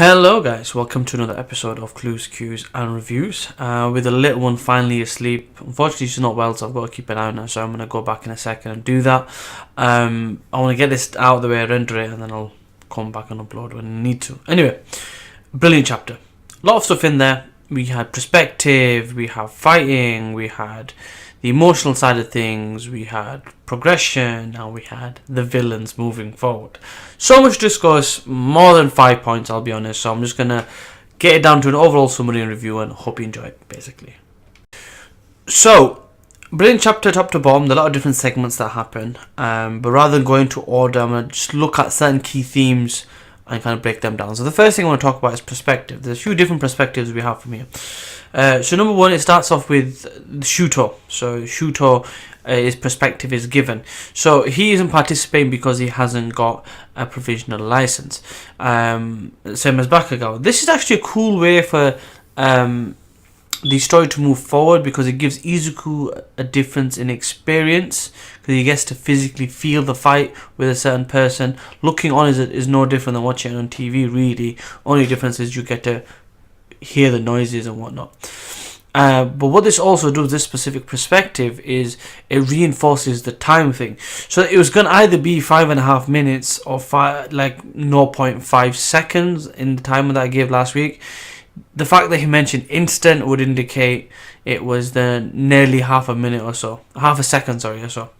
Hello guys, welcome to another episode of Clues, Cues and Reviews. With the little one finally asleep. Unfortunately she's not well, so I've got to keep an eye on her, so I'm going to go back in a second and do that. I want to get this out of the way, render it, and then I'll come back and upload when I need to. Anyway, brilliant chapter. A lot of stuff in there. We had perspective, we have fighting, we had the emotional side of things, we had progression, and we had the villains moving forward. So much to discuss, more than 5 points, I'll be honest. So I'm just going to get it down to an overall summary and review and hope you enjoy it, basically. So, brilliant chapter top to bottom, there are a lot of different segments that happen. But rather than going to order, I'm going to just look at certain key themes and kind of break them down. So the first thing I want to talk about is perspective. There's a few different perspectives we have from here. So number one, it starts off with Shuto. So Shuto, his perspective is given. So he isn't participating because he hasn't got a provisional license. Same as Bakugo. This is actually a cool way for the story to move forward, because it gives Izuku a difference in experience, because he gets to physically feel the fight with a certain person. Looking on is no different than watching it on TV, really. Only difference is you get to hear the noises and whatnot. But what this also does, this specific perspective, is it reinforces the time thing. So it was going to either be 5.5 minutes or 0.5 seconds in the timer that I gave last week. The fact that he mentioned instant would indicate it was the nearly half a second or so.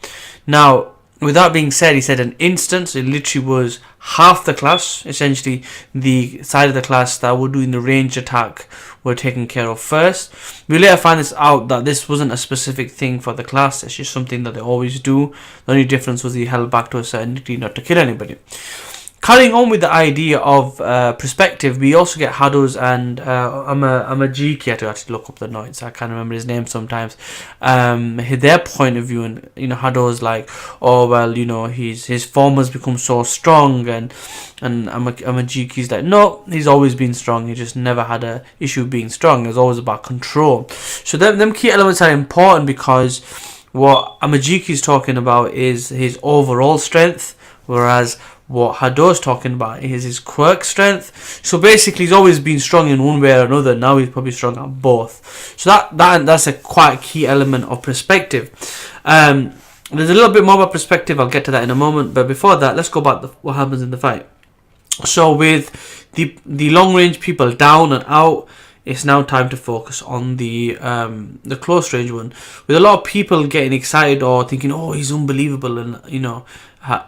Now, with that being said, he said an instant, so it literally was half the class. Essentially, the side of the class that were doing the ranged attack were taken care of first. We later find this out that this wasn't a specific thing for the class, it's just something that they always do. The only difference was he held back to a certain degree not to kill anybody. Carrying on with the idea of perspective, we also get Hado's and Amajiki. I had to actually look up the notes. I can't remember his name sometimes. Their point of view, and Hado's like, oh well, his form has become so strong, and Amajiki's like, no, he's always been strong. He just never had a issue being strong. It's always about control. So them key elements are important, because what Amajiki's talking about is his overall strength, whereas what Hado's talking about is his quirk strength. So basically, he's always been strong in one way or another. Now he's probably strong at both. So that's a quite key element of perspective. There's a little bit more about perspective. I'll get to that in a moment. But before that, let's go back to what happens in the fight. So with the long range people down and out, it's now time to focus on the close range one. With a lot of people getting excited or thinking, oh, he's unbelievable and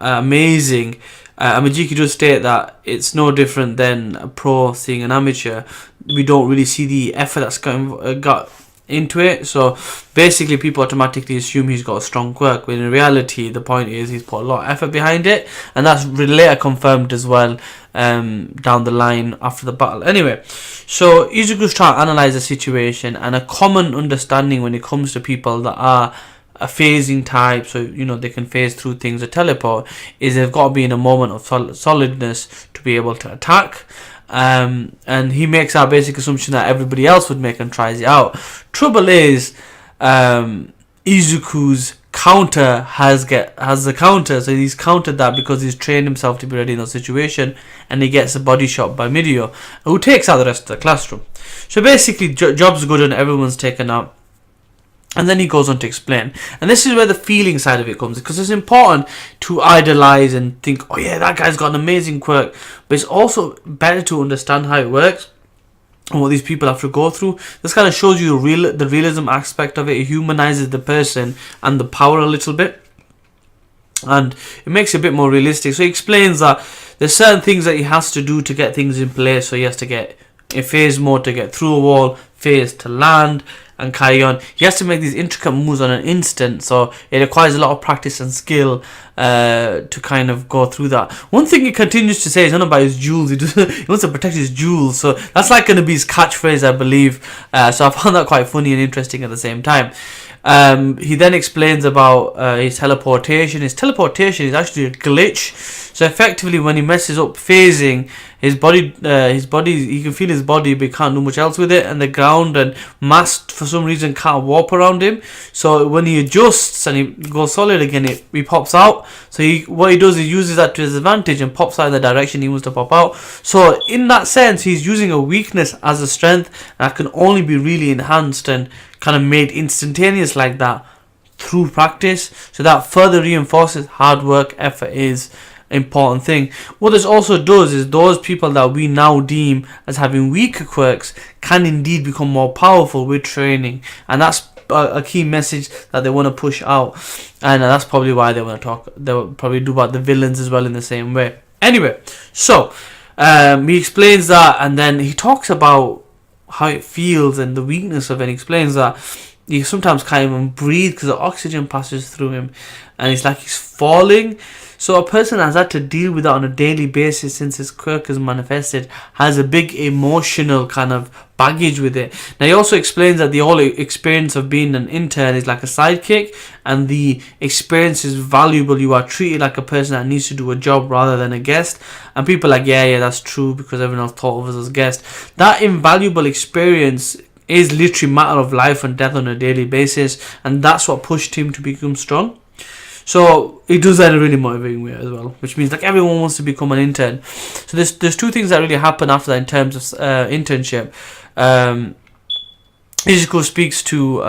amazing. Amajiki does state that it's no different than a pro seeing an amateur. We don't really see the effort that's got into it. So basically, people automatically assume he's got a strong quirk, when in reality, the point is he's put a lot of effort behind it, and that's later confirmed as well down the line after the battle. Anyway, so Izuku's trying to analyze the situation, and a common understanding when it comes to people that are a phasing type, so they can phase through things or teleport, is they've got to be in a moment of solidness to be able to attack. And he makes that basic assumption that everybody else would make and tries it out. Trouble is, Izuku's counter has the counter, so he's countered that because he's trained himself to be ready in that situation, and he gets a body shot by Midio, who takes out the rest of the classroom. So basically, job's good and everyone's taken out. And then he goes on to explain. And this is where the feeling side of it comes, because it's important to idolize and think, oh yeah, that guy's got an amazing quirk. But it's also better to understand how it works and what these people have to go through. This kind of shows you the realism aspect of it. It humanizes the person and the power a little bit, and it makes it a bit more realistic. So he explains that there's certain things that he has to do to get things in place. So he has to get a phase mode to get through a wall, phase to land, and carry on. He has to make these intricate moves on an instant, so it requires a lot of practice and skill to kind of go through that. One thing he continues to say is not about his jewels. He wants to protect his jewels, so that's like going to be his catchphrase, I believe. So I found that quite funny and interesting at the same time. He then explains about his teleportation. His teleportation is actually a glitch. So effectively, when he messes up phasing, his body, he can feel his body, but he can't do much else with it. And the ground and mass, for some reason, can't warp around him. So when he adjusts and he goes solid again, he pops out. So what he does, he uses that to his advantage and pops out in the direction he wants to pop out. So in that sense, he's using a weakness as a strength, and that can only be really enhanced and kind of made instantaneous like that through practice. So that further reinforces hard work, effort is important thing. What this also does is those people that we now deem as having weaker quirks can indeed become more powerful with training, and that's a key message that they want to push out, and that's probably why they want to talk. They will probably do about the villains as well in the same way. Anyway, so he explains that, and then he talks about how it feels and the weakness of it. And he explains that he sometimes can't even breathe because the oxygen passes through him, and it's like he's falling. So a person has had to deal with that on a daily basis since his quirk is manifested, has a big emotional kind of baggage with it. Now he also explains that the whole experience of being an intern is like a sidekick, and the experience is valuable. You are treated like a person that needs to do a job rather than a guest. And people are like, yeah, that's true, because everyone else thought of us as guests. That invaluable experience is literally a matter of life and death on a daily basis, and that's what pushed him to become strong. So he does that in a really motivating way as well, which means like everyone wants to become an intern. So there's two things that really happen after that in terms of internship. Izuku speaks to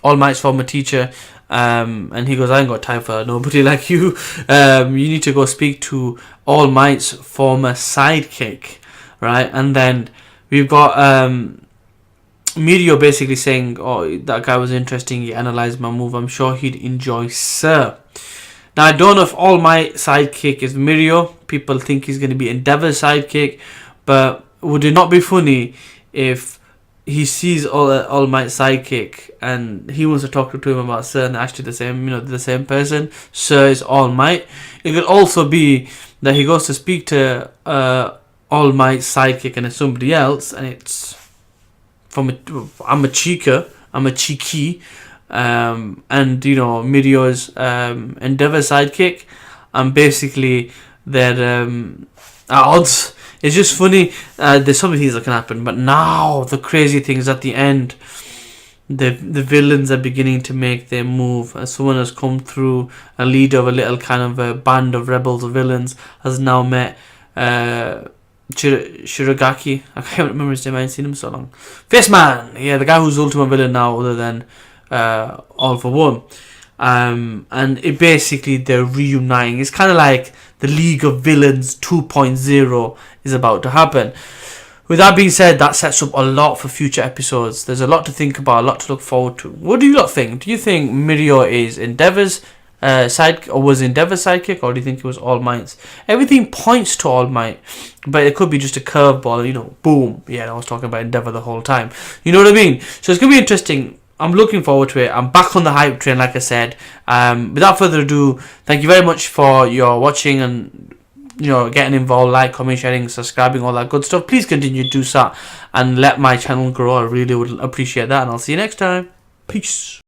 All Might's former teacher, and he goes, I ain't got time for nobody like you. You need to go speak to All Might's former sidekick, right? And then we've got Mirio basically saying, oh, that guy was interesting, he analysed my move, I'm sure he'd enjoy, sir. Now I don't know if All Might sidekick is Mirio. People think he's going to be Endeavor's sidekick, but would it not be funny if he sees All Might sidekick and he wants to talk to him about sir, and actually the same person, sir is All Might. It could also be that he goes to speak to All Might's sidekick and it's somebody else, and it's I'm a Chiki, and Mirio's Endeavor sidekick, and basically they're at odds. It's just funny. There's so many things that can happen, but now the crazy thing is at the end, the villains are beginning to make their move. As someone has come through, a leader of a little kind of a band of rebels or villains has now met Shirogaki. I can't remember his name, I haven't seen him so long. Face Man! Yeah, the guy who's ultimate villain now, other than All for One. And it basically, they're reuniting. It's kind of like the League of Villains 2.0 is about to happen. With that being said, that sets up a lot for future episodes. There's a lot to think about, a lot to look forward to. What do you lot think? Do you think Mirio is Endeavor's was Endeavor's sidekick, or do you think it was All Might's? Everything points to All Might, but it could be just a curveball, boom. Yeah, I was talking about Endeavor the whole time. You know what I mean? So it's going to be interesting. I'm looking forward to it. I'm back on the hype train, like I said. Without further ado, thank you very much for your watching and getting involved, like, comment, sharing, subscribing, all that good stuff. Please continue to do so and let my channel grow. I really would appreciate that, and I'll see you next time. Peace.